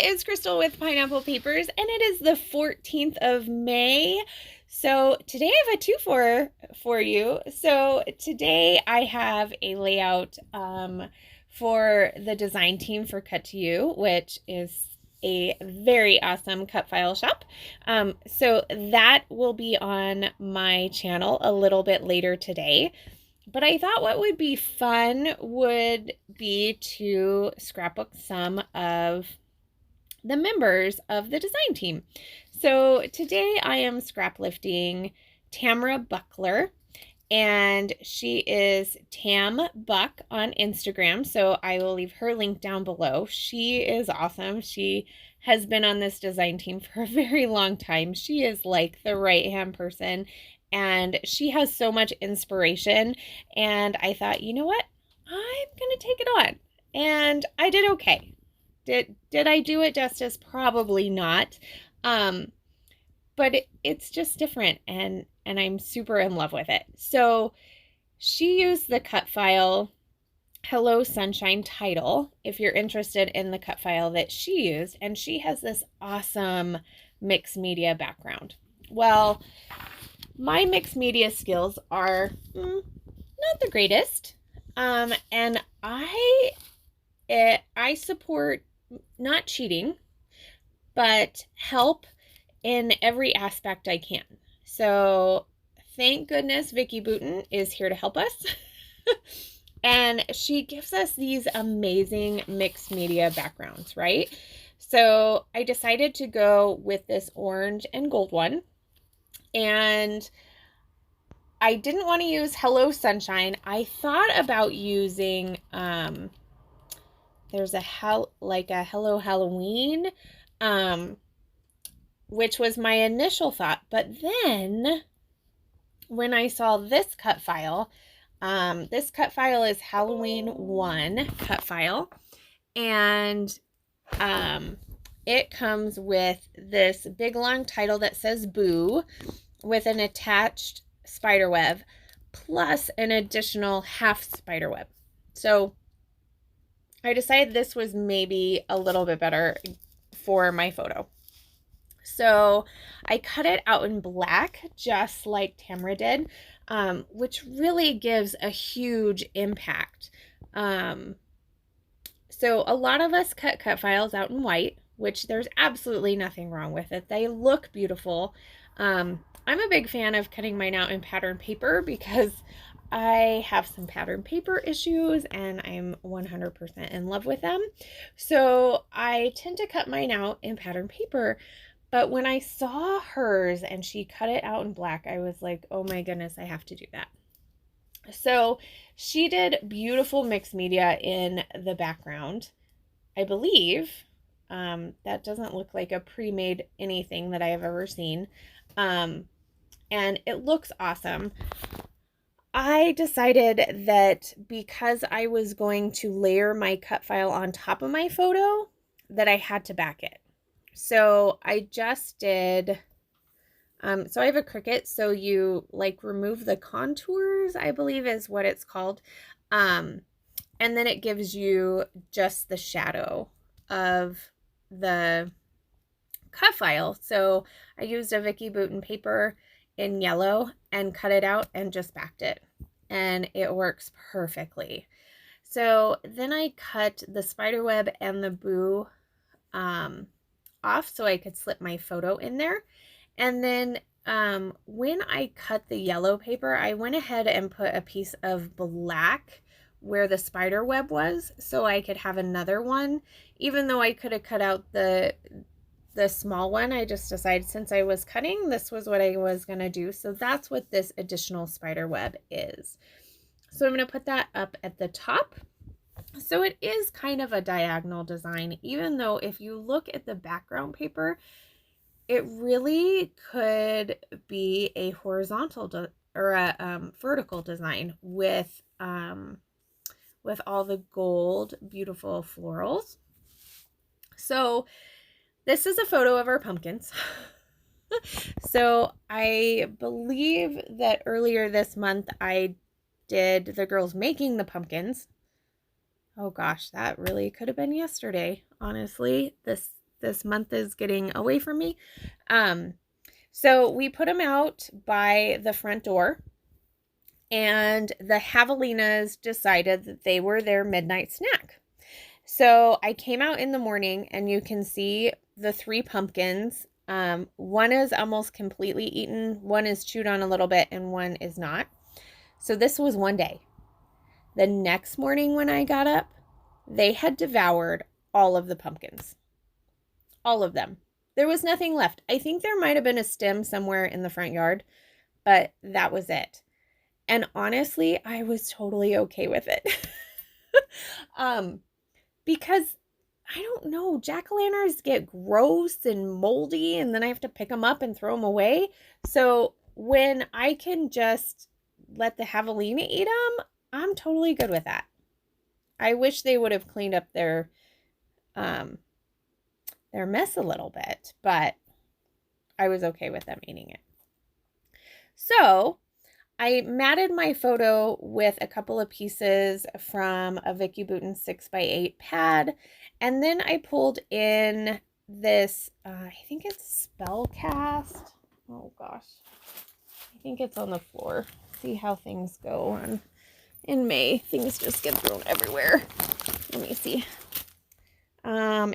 is Crystal with Pineapple Papers, and it is the 14th of May. So today I have a for you. So today I have a layout for the design team for Cut to You, which is a very awesome cut file shop. So that will be on my channel a little bit later today. But I thought what would be fun would be to scrapbook some of the members of the design team. So today I am scraplifting Tamara Buckler, and she is Tam Buck on Instagram. So I will leave her link down below. She is awesome. She has been on this design team for a very long time. She is like the right-hand person, and she has so much inspiration. And I thought, you know what? I'm going to take it on. And I did okay. Did I do it justice? Probably not. But it's just different, and I'm super in love with it. So she used the cut file Hello Sunshine title, if you're interested in the cut file that she used, and she has this awesome mixed media background. Well, my mixed media skills are not the greatest, and I support not cheating, but help in every aspect I can. So thank goodness Vicki Booten is here to help us. And she gives us these amazing mixed media backgrounds, right? So I decided to go with this orange and gold one. And I didn't want to use Hello Sunshine. I thought about using there's a Hello Halloween, which was my initial thought. But then when I saw this cut file is Halloween 1 cut file, and it comes with this big long title that says Boo with an attached spider web plus an additional half spider web. So I decided this was maybe a little bit better for my photo. So I cut it out in black, just like Tamara did, which really gives a huge impact. So a lot of us cut files out in white, which there's absolutely nothing wrong with it. They look beautiful. I'm a big fan of cutting mine out in pattern paper because I have some pattern paper issues and I'm 100% in love with them. So I tend to cut mine out in pattern paper. But when I saw hers and she cut it out in black, I was like, oh my goodness, I have to do that. So she did beautiful mixed media in the background, I believe. That doesn't look like a pre-made anything that I have ever seen. And it looks awesome. I decided that because I was going to layer my cut file on top of my photo, that I had to back it. So I just did, so I have a Cricut, so you like remove the contours, I believe is what it's called. And then it gives you just the shadow of the cut file. So I used a Vicki Booten paper in yellow and cut it out and just backed it, and it works perfectly. So then I cut the spider web and the Boo off so I could slip my photo in there. And then when I cut the yellow paper, I went ahead and put a piece of black where the spider web was so I could have another one. Even though I could have cut out the small one, I just decided since I was cutting, this was what I was going to do. So that's what this additional spider web is. So I'm going to put that up at the top. So it is kind of a diagonal design, even though if you look at the background paper, it really could be a horizontal or a vertical design with all the gold, beautiful florals. So this is a photo of our pumpkins. So I believe that earlier this month I did the girls making the pumpkins. Oh gosh, that really could have been yesterday, honestly. This month is getting away from me. So we put them out by the front door, and the javelinas decided that they were their midnight snack. So I came out in the morning, and you can see the 3 pumpkins. One is almost completely eaten, one is chewed on a little bit, and one is not. So this was one day. The next morning when I got up, they had devoured all of the pumpkins. All of them. There was nothing left. I think there might have been a stem somewhere in the front yard, but that was it. And honestly, I was totally okay with it. Because I don't know, jack-o'-lanterns get gross and moldy, and then I have to pick them up and throw them away. So when I can just let the javelina eat them, I'm totally good with that. I wish they would have cleaned up their mess a little bit, but I was okay with them eating it. So I matted my photo with a couple of pieces from a Vicky Bouton 6x8 pad, and then I pulled in this, I think it's Spellcast. Oh gosh, I think it's on the floor. See how things go on in May. Things just get thrown everywhere. Let me see.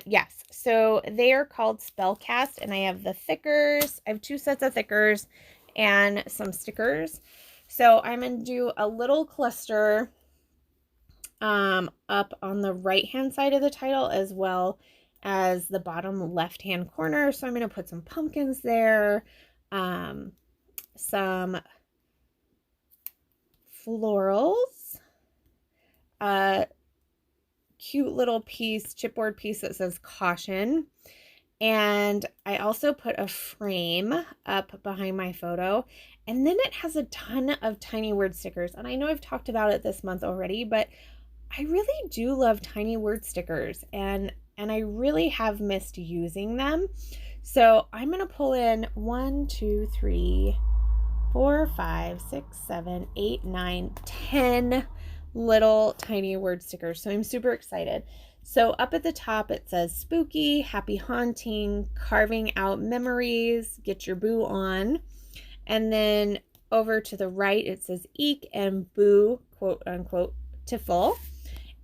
Yes, so they are called Spellcast, and I have the thickers. I have 2 sets of thickers and some stickers. So I'm going to do a little cluster up on the right-hand side of the title as well as the bottom left-hand corner. So I'm going to put some pumpkins there, some florals, a cute little piece, chipboard piece that says caution. And I also put a frame up behind my photo, and then it has a ton of tiny word stickers. And I know I've talked about it this month already, but I really do love tiny word stickers, and I really have missed using them. So I'm going to pull in 1, 2, 3, 4, 5, 6, 7, 8, 9, 10 little tiny word stickers. So I'm super excited. So up at the top, it says spooky, happy haunting, carving out memories, get your boo on. And then over to the right, it says eek and boo, quote unquote, to full.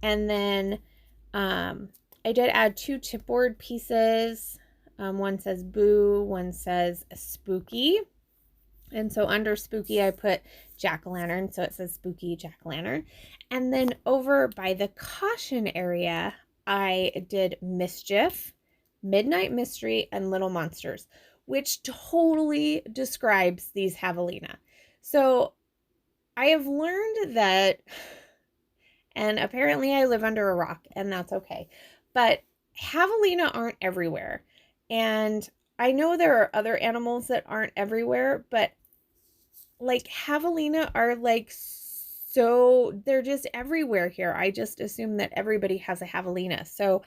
And then I did add 2 chipboard pieces. One says boo, one says spooky. And so under spooky, I put jack-o'-lantern. So it says spooky jack-o'-lantern. And then over by the caution area, I did mischief, midnight mystery, and little monsters, which totally describes these javelina. So I have learned that, and apparently I live under a rock, and that's okay, but javelina aren't everywhere. And I know there are other animals that aren't everywhere, but like javelina are like, so they're just everywhere here. I just assume that everybody has a javelina. So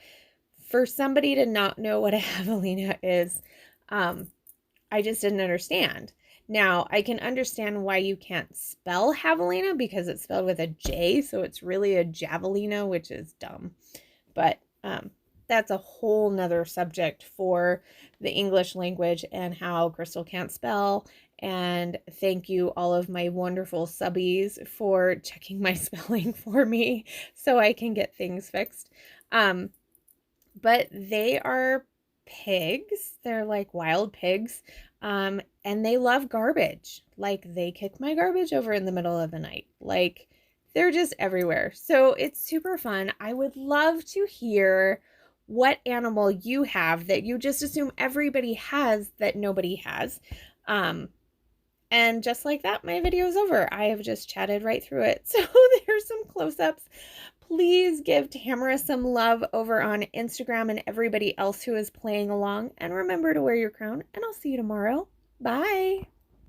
for somebody to not know what a javelina is, I just didn't understand. Now, I can understand why you can't spell javelina because it's spelled with a J, so it's really a javelina, which is dumb. But that's a whole nother subject for the English language and how Crystal can't spell. And thank you, all of my wonderful subbies, for checking my spelling for me so I can get things fixed. But they are pigs. They're like wild pigs. And they love garbage. Like, they kick my garbage over in the middle of the night. Like, they're just everywhere. So it's super fun. I would love to hear what animal you have that you just assume everybody has that nobody has. And just like that, my video is over. I have just chatted right through it. So there's some close-ups. Please give Tamara some love over on Instagram and everybody else who is playing along. And remember to wear your crown. And I'll see you tomorrow. Bye.